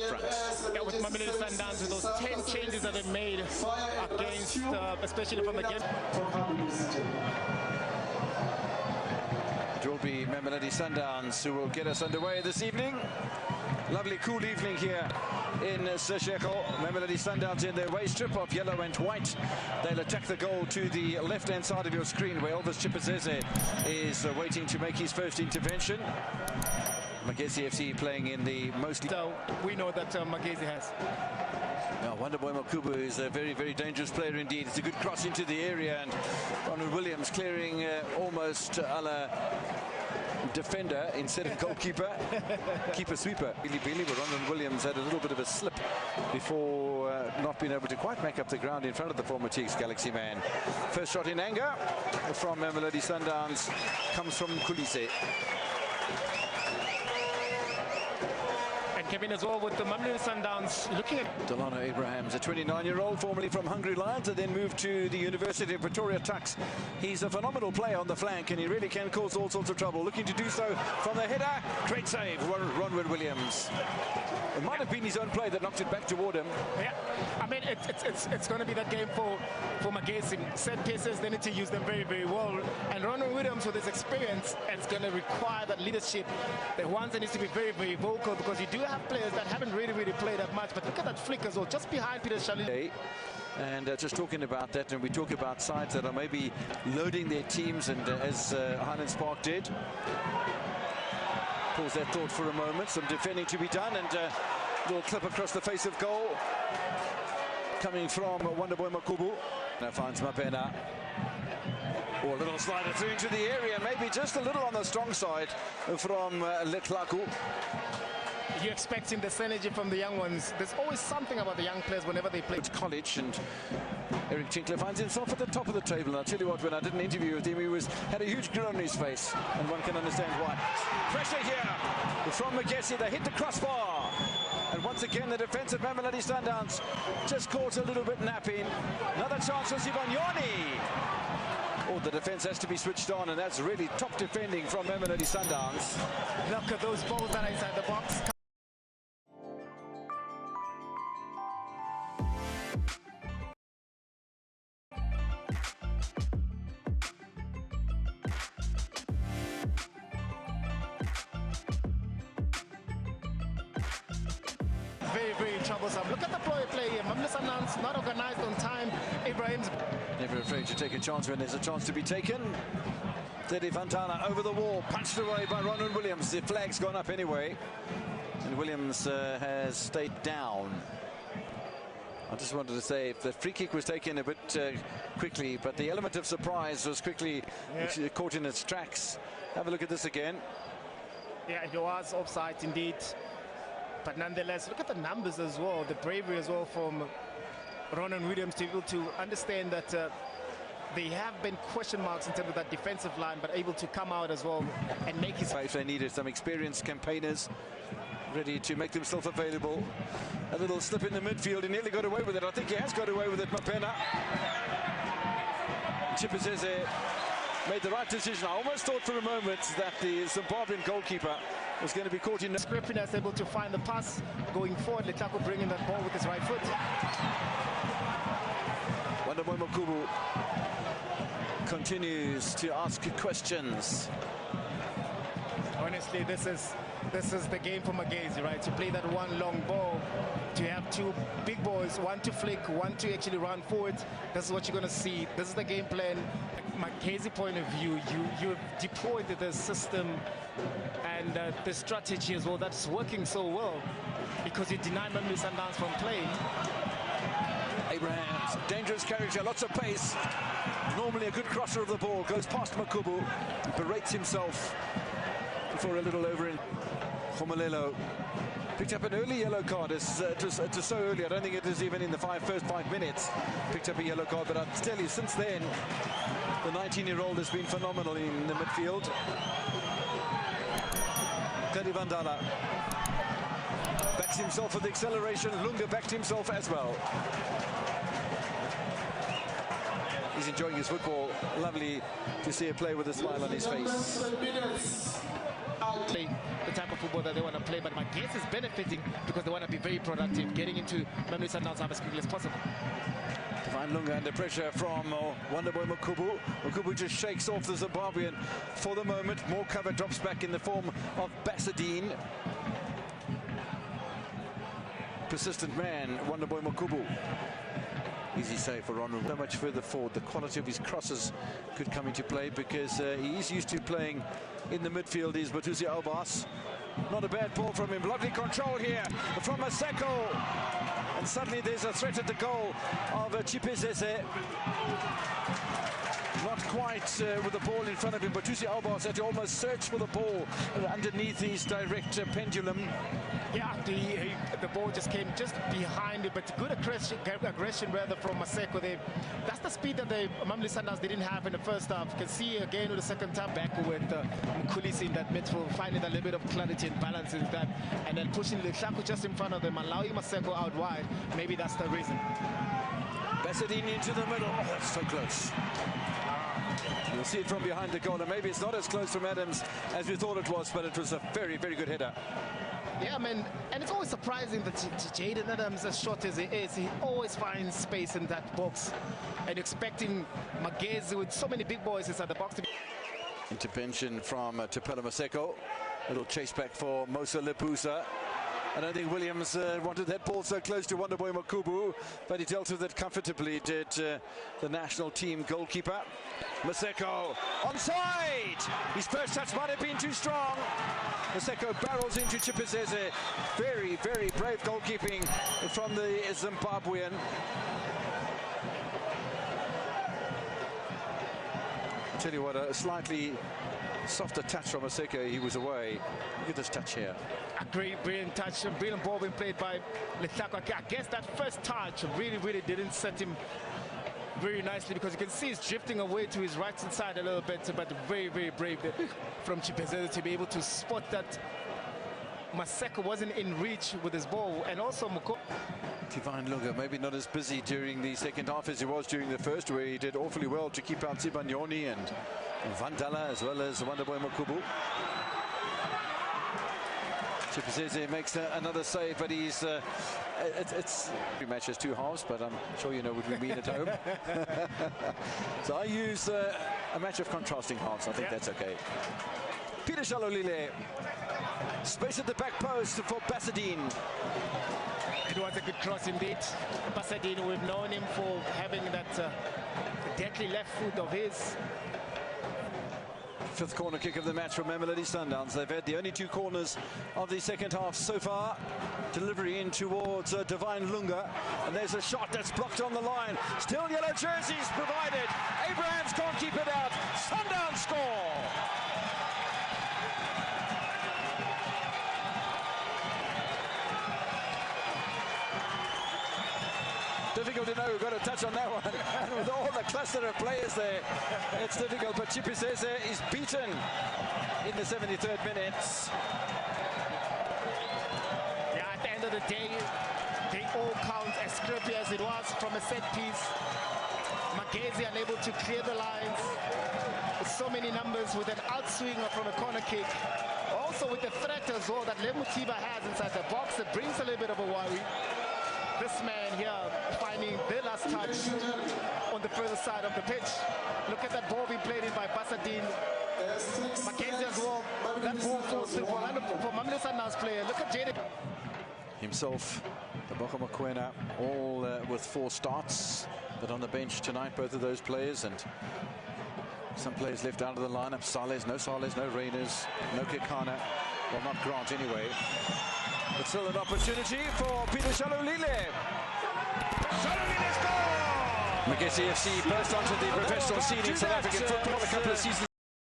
up front. Yeah, with Magesi Sundowns, with those 10 changes that they made against, especially from the game. It will be Magesi Sundowns who will get us underway this evening. Lovely cool evening here in Sesheko. Magesi Sundowns in their away strip of yellow and white. They'll attack the goal to the left-hand side of your screen, where Elvis Chipazeze is waiting to make his first intervention. Magesi FC playing in the mostly... So we know that Magesi has. Now, Wonderboy Makubu is a very, very dangerous player indeed. It's a good cross into the area, and Ronald Williams clearing almost a la defender instead of goalkeeper. Keeper sweeper. Billy, but Ronald Williams had a little bit of a slip before not being able to quite make up the ground in front of the former Teagues Galaxy man. First shot in anger from Magesi Sundowns comes from Kulise. Kevin as well with the Magesi Sundowns looking at Delano Abrahams, a 29-year-old formerly from Hungry Lions and then moved to the University of Pretoria Tuks. He's a phenomenal player on the flank and he really can cause all sorts of trouble. Looking to do so from the header. Great save, Ronald Williams. It might have been his own play that knocked it back toward him. Yeah, I mean it's going to be that game for Magesi. Set pieces, they need to use them very, very well. And Ronald Williams, with his experience, it's going to require that leadership. The ones that needs to be very, very vocal, because you do have players that haven't really played that much. But look at that flick as well, just behind Peter Shalili. And just talking about that, and we talk about sides that are maybe loading their teams, and as Highlands Park did. Pause that thought for a moment. Some defending to be done, and a little clip across the face of goal coming from Wonderboy Makubu. Now finds Mapena. Or a little slider through into the area, maybe just a little on the strong side from Letlaku. You're expecting this energy from the young ones. There's always something about the young players whenever they play. It's college, and Eric Tinkler finds himself at the top of the table. And I'll tell you what, when I did an interview with him, he had a huge grin on his face, and one can understand why. Pressure here from Magesi. They hit the crossbar. And once again, the defense of Magesi Sundowns just caught a little bit napping. Another chance for Sibanyoni. Oh, the defense has to be switched on, and that's really top defending from Magesi Sundowns. Look at those balls that are inside the box. Very troublesome. Look at the play here. Magesi Sundowns not organized on time. Ibrahim's never afraid to take a chance when there's a chance to be taken. Teddy Fontana over the wall, punched away by Ronald Williams. The flag's gone up anyway, and Williams has stayed down. I just wanted to say, if the free kick was taken a bit quickly, but the element of surprise was quickly caught in its tracks. Have a look at this again. Yeah, it was offside indeed. But nonetheless, look at the numbers as well, the bravery as well from Ronald Williams to be able to understand that there have been question marks in terms of that defensive line, but able to come out as well and make his... If they needed some experienced campaigners ready to make themselves available. A little slip in the midfield, he nearly got away with it. I think he has got away with it, Mapena. Chipazeze made the right decision. I almost thought for a moment that the Zimbabwean goalkeeper was going to be caught in... Scripiness able to find the pass going forward. Letlaku bringing that ball with his right foot. Wonderboy Makubu continues to ask questions. Honestly, this is the game for Magesi, right? To play that one long ball, to have two big boys, one to flick, one to actually run forward. This is what you're going to see. This is the game plan. Magesi point of view, you've deployed the system and the strategy as well. That's working so well because you deny Magesi Sundowns from playing. Abrahams, dangerous character, lots of pace. Normally a good crosser of the ball, goes past Makubu, berates himself for a little over in Khomalelo. Picked up an early yellow card. It was so early, I don't think it was even in the first 5 minutes. Picked up a yellow card, but I'll tell you, since then, the 19-year-old has been phenomenal in the midfield. Teddy Vandala backs himself with the acceleration. Lunga backed himself as well. He's enjoying his football. Lovely to see a player with a smile on his face. The type of football that they want to play. But Magesi is benefiting because they want to be very productive, getting into Mamelodi Sundowns as quickly as possible. Divine Lunga under pressure from Wonderboy Makubu. Makubu just shakes off the Zimbabwean for the moment. More cover drops back in the form of Bassadine. Persistent man, Wonderboy Makubu. Easy save for Ronald. So much further forward. The quality of his crosses could come into play because he's used to playing in the midfield. Is Batusi Albas. Not a bad ball from him. Lovely control here from Maseko. And suddenly there's a threat at the goal of Chipezese. Not quite with the ball in front of him. Batusi Albas had to almost search for the ball underneath his direct pendulum. Yeah, the ball just came just behind it, but good aggression rather from Maseko there. That's the speed that the Mamelodi Sundowns didn't have in the first half. You can see again with the second time back with Mkhulisi in that midfield, finding a little bit of clarity and balance in that, and then pushing Lehlaku just in front of them, allowing Maseko out wide. Maybe that's the reason. Bassadini into the middle. Oh, that's so close. You'll see it from behind the goal, and maybe it's not as close from Adams as we thought it was, but it was a very, very good header. Yeah, man, and it's always surprising that Jaden Adams, as short as he is, he always finds space in that box. And expecting Magesi with so many big boys inside the box to be... Intervention from Tupela Maseko. Little chase back for Mosa Lepusa. I don't think Williams wanted that ball so close to Wonderboy Makubu, but he dealt with it comfortably, did the national team goalkeeper. Maseko onside! His first touch might have been too strong. Maseko barrels into Chipezese. Very, very brave goalkeeping from the Zimbabwean. I'll tell you what, a slightly softer touch from Maseko. He was away. Look at this touch here. A great, brilliant touch, a brilliant ball being played by Lehlaku. I guess that first touch really didn't set him very nicely, because you can see he's drifting away to his right hand side a little bit, but very, very brave from Chipezese to be able to spot that Maseko wasn't in reach with his ball. And also Divine Lunga maybe not as busy during the second half as he was during the first, where he did awfully well to keep out Sibanyoni and Vandala as well as Wonderboy Makubu. Chipezese makes another save, but he's every match has two halves, but I'm sure you know what we mean at home. So I use a match of contrasting halves. I think that's okay. Peter Shalolile, space at the back post for Bassadine. It was a good cross indeed. Bassadine, we've known him for having that deadly left foot of his. Fifth corner kick of the match from Mamelodi Sundowns. They've had the only two corners of the second half so far. Delivery in towards Divine Lunga. And there's a shot that's blocked on the line. Still yellow jerseys provided. Abrahams can't keep it out. Sundowns score. Difficult to know who got a touch on that one. And with all the cluster of players there, it's difficult. But Chipezese is beaten in the 73rd minute. Yeah, at the end of the day, they all count, as scrappy as it was from a set piece. Magesi unable to clear the lines. With so many numbers, with an outswing from a corner kick. Also with the threat as well that Lemutiba has inside the box, that brings a little bit of a worry. This man here finding the last touch on the further side of the pitch. Look at that ball being played in by Bassadine. Magesi as well. That ball for Mamelodi Sundowns player. Look at Jaden. Himself, the Boko Mokoena, all with 4 starts, but on the bench tonight, both of those players, and some players left out of the lineup. Sales, no Reyners, no Kekana. Well, not Grant anyway. But still an opportunity for Peter Shalolile. Shalolile score! Magesi FC burst onto the professional scene in South African football a couple of seasons